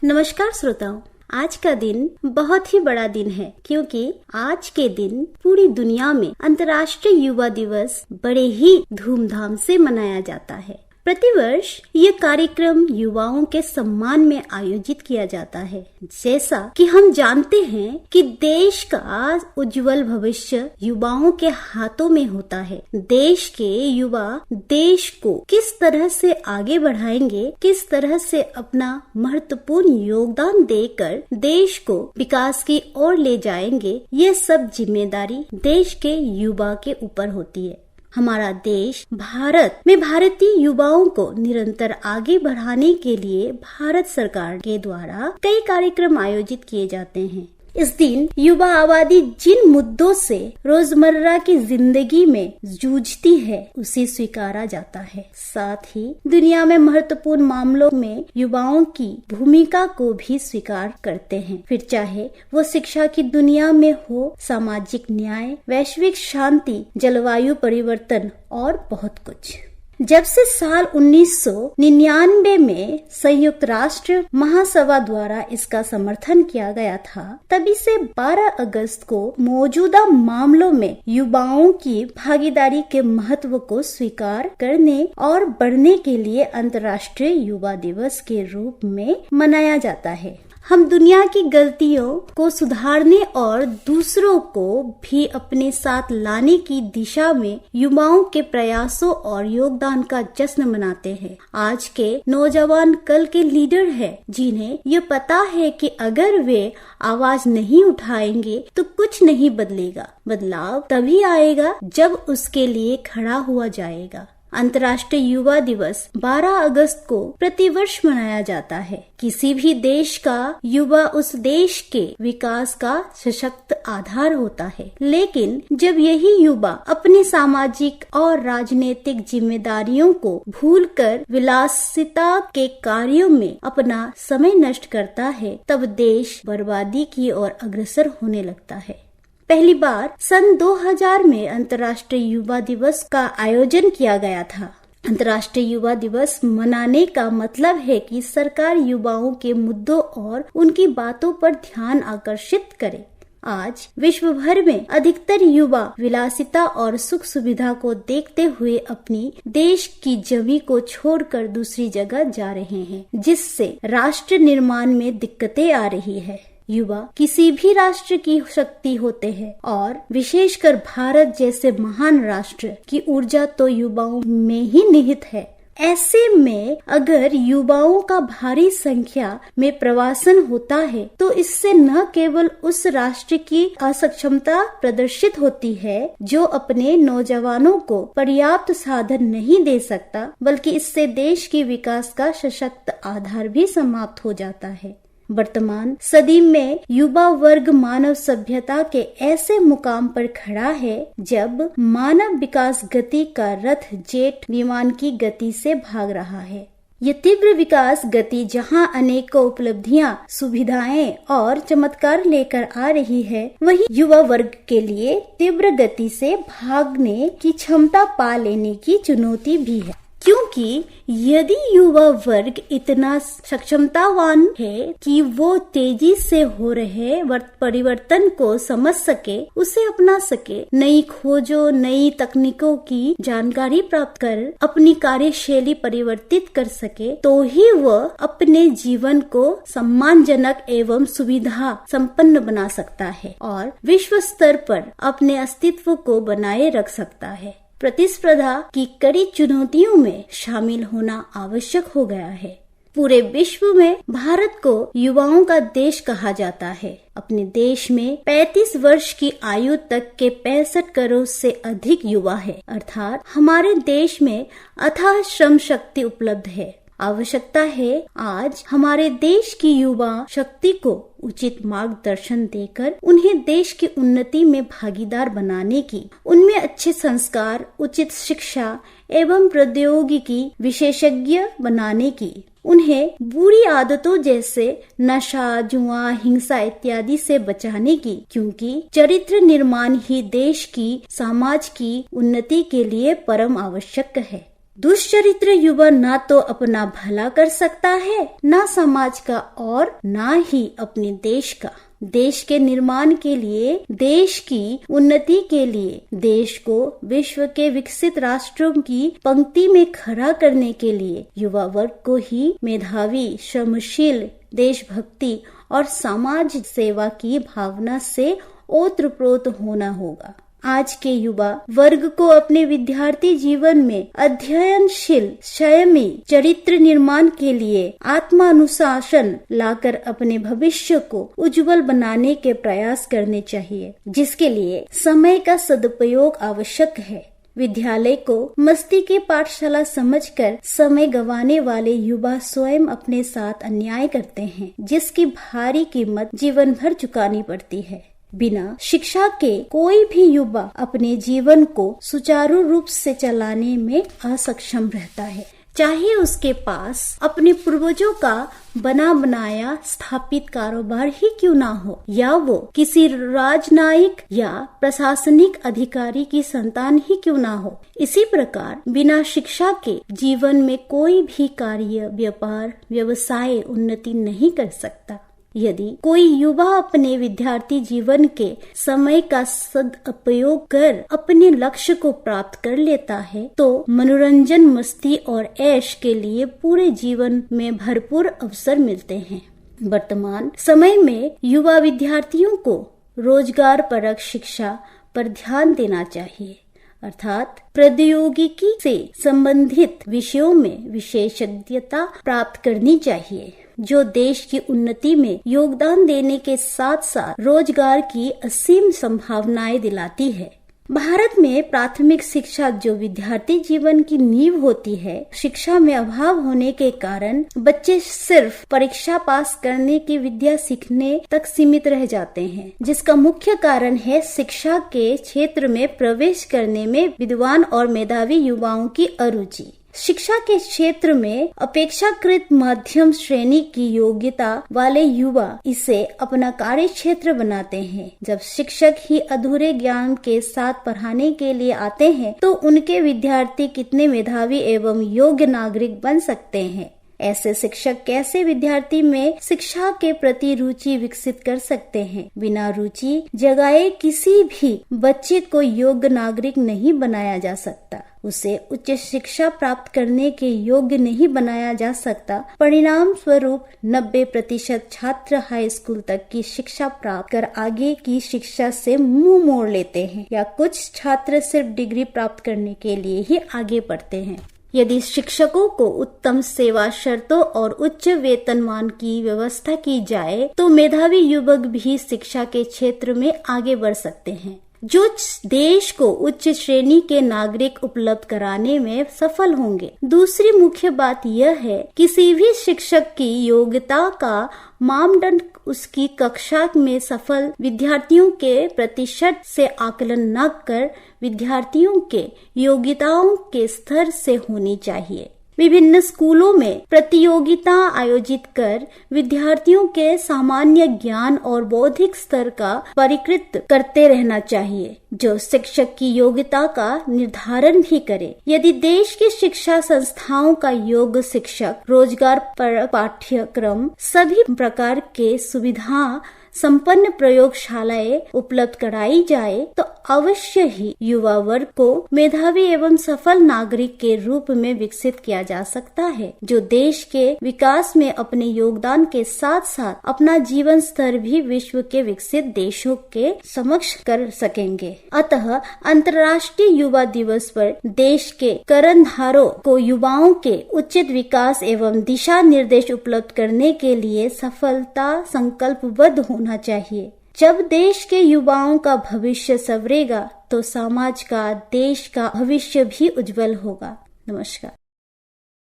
नमस्कार श्रोताओं, आज का दिन बहुत ही बड़ा दिन है क्योंकि आज के दिन पूरी दुनिया में अंतर्राष्ट्रीय युवा दिवस बड़े ही धूमधाम से मनाया जाता है। प्रतिवर्ष ये कार्यक्रम युवाओं के सम्मान में आयोजित किया जाता है। जैसा कि हम जानते हैं कि देश का उज्जवल भविष्य युवाओं के हाथों में होता है। देश के युवा देश को किस तरह से आगे बढ़ाएंगे, किस तरह से अपना महत्वपूर्ण योगदान देकर देश को विकास की ओर ले जाएंगे, ये सब जिम्मेदारी देश के युवा के ऊपर होती है। हमारा देश भारत में भारतीय युवाओं को निरंतर आगे बढ़ाने के लिए भारत सरकार के द्वारा कई कार्यक्रम आयोजित किए जाते हैं। इस दिन युवा आबादी जिन मुद्दों से रोजमर्रा की जिंदगी में जूझती है उसे स्वीकारा जाता है। साथ ही दुनिया में महत्वपूर्ण मामलों में युवाओं की भूमिका को भी स्वीकार करते हैं, फिर चाहे वो शिक्षा की दुनिया में हो, सामाजिक न्याय, वैश्विक शांति, जलवायु परिवर्तन और बहुत कुछ। जब से साल 1999 में संयुक्त राष्ट्र महासभा द्वारा इसका समर्थन किया गया था, तभी से 12 अगस्त को मौजूदा मामलों में युवाओं की भागीदारी के महत्व को स्वीकार करने और बढ़ने के लिए अंतर्राष्ट्रीय युवा दिवस के रूप में मनाया जाता है। हम दुनिया की गलतियों को सुधारने और दूसरों को भी अपने साथ लाने की दिशा में युवाओं के प्रयासों और योगदान का जश्न मनाते हैं। आज के नौजवान कल के लीडर हैं, जिन्हें ये पता है कि अगर वे आवाज नहीं उठाएंगे तो कुछ नहीं बदलेगा। बदलाव तभी आएगा जब उसके लिए खड़ा हुआ जाएगा। अंतर्राष्ट्रीय युवा दिवस 12 अगस्त को प्रतिवर्ष मनाया जाता है। किसी भी देश का युवा उस देश के विकास का सशक्त आधार होता है, लेकिन जब यही युवा अपनी सामाजिक और राजनीतिक जिम्मेदारियों को भूलकर विलासिता के कार्यों में अपना समय नष्ट करता है, तब देश बर्बादी की ओर अग्रसर होने लगता है। पहली बार सन 2000 में अंतर्राष्ट्रीय युवा दिवस का आयोजन किया गया था। अंतर्राष्ट्रीय युवा दिवस मनाने का मतलब है कि सरकार युवाओं के मुद्दों और उनकी बातों पर ध्यान आकर्षित करे। आज विश्व भर में अधिकतर युवा विलासिता और सुख सुविधा को देखते हुए अपनी देश की जमी को छोड़कर दूसरी जगह जा रहे हैं, जिससे राष्ट्र निर्माण में दिक्कतें आ रही है। युवा किसी भी राष्ट्र की शक्ति होते हैं और विशेषकर भारत जैसे महान राष्ट्र की ऊर्जा तो युवाओं में ही निहित है। ऐसे में अगर युवाओं का भारी संख्या में प्रवासन होता है तो इससे न केवल उस राष्ट्र की असक्षमता प्रदर्शित होती है जो अपने नौजवानों को पर्याप्त साधन नहीं दे सकता, बल्कि इससे देश के विकास का सशक्त आधार भी समाप्त हो जाता है। वर्तमान सदी में युवा वर्ग मानव सभ्यता के ऐसे मुकाम पर खड़ा है जब मानव विकास गति का रथ जेट विमान की गति से भाग रहा है। ये तीव्र विकास गति जहां अनेकों उपलब्धियां, सुविधाएं और चमत्कार लेकर आ रही है, वही युवा वर्ग के लिए तीव्र गति से भागने की क्षमता पा लेने की चुनौती भी है। क्योंकि यदि युवा वर्ग इतना सक्षमतावान है कि वो तेजी से हो रहे परिवर्तन को समझ सके, उसे अपना सके, नई खोजों, नई तकनीकों की जानकारी प्राप्त कर अपनी कार्यशैली परिवर्तित कर सके, तो ही वह अपने जीवन को सम्मानजनक एवं सुविधा संपन्न बना सकता है और विश्व स्तर पर अपने अस्तित्व को बनाए रख सकता है। प्रतिस्पर्धा की कड़ी चुनौतियों में शामिल होना आवश्यक हो गया है। पूरे विश्व में भारत को युवाओं का देश कहा जाता है। अपने देश में 35 वर्ष की आयु तक के 65 करोड़ से अधिक युवा है, अर्थात हमारे देश में अथाह श्रम शक्ति उपलब्ध है। आवश्यकता है आज हमारे देश की युवा शक्ति को उचित मार्गदर्शन देकर उन्हें देश की उन्नति में भागीदार बनाने की, उनमें अच्छे संस्कार, उचित शिक्षा एवं प्रौद्योगिकी विशेषज्ञ बनाने की, उन्हें बुरी आदतों जैसे नशा, जुआ, हिंसा इत्यादि से बचाने की, क्योंकि चरित्र निर्माण ही देश की, समाज की उन्नति के लिए परम आवश्यक है। दुष्चरित्र युवा ना तो अपना भला कर सकता है, ना समाज का और ना ही अपने देश का। देश के निर्माण के लिए, देश की उन्नति के लिए, देश को विश्व के विकसित राष्ट्रों की पंक्ति में खड़ा करने के लिए युवा वर्ग को ही मेधावी, श्रमशील, देशभक्ति और समाज सेवा की भावना से ओतप्रोत होना होगा। आज के युवा वर्ग को अपने विद्यार्थी जीवन में अध्ययनशील, संयमी चरित्र निर्माण के लिए आत्मानुशासन लाकर अपने भविष्य को उज्जवल बनाने के प्रयास करने चाहिए, जिसके लिए समय का सदुपयोग आवश्यक है। विद्यालय को मस्ती की पाठशाला समझकर समय गंवाने वाले युवा स्वयं अपने साथ अन्याय करते हैं, जिसकी भारी कीमत जीवन भर चुकानी पड़ती है। बिना शिक्षा के कोई भी युवा अपने जीवन को सुचारू रूप से चलाने में असक्षम रहता है, चाहे उसके पास अपने पूर्वजों का बना बनाया स्थापित कारोबार ही क्यों ना हो, या वो किसी राजनयिक या प्रशासनिक अधिकारी की संतान ही क्यों ना हो। इसी प्रकार बिना शिक्षा के जीवन में कोई भी कार्य, व्यापार, व्यवसाय उन्नति नहीं कर सकता। यदि कोई युवा अपने विद्यार्थी जीवन के समय का सदुपयोग कर अपने लक्ष्य को प्राप्त कर लेता है, तो मनोरंजन, मस्ती और ऐश के लिए पूरे जीवन में भरपूर अवसर मिलते हैं। वर्तमान समय में युवा विद्यार्थियों को रोजगार परक शिक्षा पर ध्यान देना चाहिए, अर्थात प्रौद्योगिकी से संबंधित विषयों में विशेषज्ञता प्राप्त करनी चाहिए, जो देश की उन्नति में योगदान देने के साथ साथ रोजगार की असीम संभावनाएं दिलाती है। भारत में प्राथमिक शिक्षा जो विद्यार्थी जीवन की नींव होती है, शिक्षा में अभाव होने के कारण बच्चे सिर्फ परीक्षा पास करने की विद्या सीखने तक सीमित रह जाते हैं, जिसका मुख्य कारण है शिक्षा के क्षेत्र में प्रवेश करने में विद्वान और मेधावी युवाओं की अरुचि। शिक्षा के क्षेत्र में अपेक्षाकृत मध्यम श्रेणी की योग्यता वाले युवा इसे अपना कार्य क्षेत्र बनाते हैं। जब शिक्षक ही अधूरे ज्ञान के साथ पढ़ाने के लिए आते हैं, तो उनके विद्यार्थी कितने मेधावी एवं योग्य नागरिक बन सकते हैं। ऐसे शिक्षक कैसे विद्यार्थी में शिक्षा के प्रति रुचि विकसित कर सकते हैं। बिना रुचि जगाए किसी भी बच्चे को योग्य नागरिक नहीं बनाया जा सकता, उसे उच्च शिक्षा प्राप्त करने के योग्य नहीं बनाया जा सकता। परिणाम स्वरूप 90% छात्र हाई स्कूल तक की शिक्षा प्राप्त कर आगे की शिक्षा से मुंह मोड़ लेते हैं, या कुछ छात्र सिर्फ डिग्री प्राप्त करने के लिए ही आगे बढ़ते हैं। यदि शिक्षकों को उत्तम सेवा शर्तों और उच्च वेतनमान की व्यवस्था की जाए, तो मेधावी युवक भी शिक्षा के क्षेत्र में आगे बढ़ सकते हैं, जो देश को उच्च श्रेणी के नागरिक उपलब्ध कराने में सफल होंगे। दूसरी मुख्य बात यह है, किसी भी शिक्षक की योग्यता का मापदंड उसकी कक्षा में सफल विद्यार्थियों के प्रतिशत से आकलन न कर विद्यार्थियों के योग्यताओं के स्तर से होनी चाहिए। विभिन्न स्कूलों में प्रतियोगिता आयोजित कर विद्यार्थियों के सामान्य ज्ञान और बौद्धिक स्तर का परीक्षित करते रहना चाहिए, जो शिक्षक की योग्यता का निर्धारण भी करे। यदि देश की शिक्षा संस्थाओं का योग्य शिक्षक, रोजगार पर पाठ्यक्रम, सभी प्रकार के सुविधा संपन्न प्रयोगशालाएं उपलब्ध कराई जाए, तो अवश्य ही युवा वर्ग को मेधावी एवं सफल नागरिक के रूप में विकसित किया जा सकता है, जो देश के विकास में अपने योगदान के साथ साथ अपना जीवन स्तर भी विश्व के विकसित देशों के समक्ष कर सकेंगे। अतः अंतर्राष्ट्रीय युवा दिवस पर देश के कर्णधारों को युवाओं के उचित विकास एवं दिशा निर्देश उपलब्ध करने के लिए सफलता संकल्पबद्ध होना चाहिए। जब देश के युवाओं का भविष्य संवरेगा, तो समाज का, देश का भविष्य भी उज्जवल होगा। नमस्कार।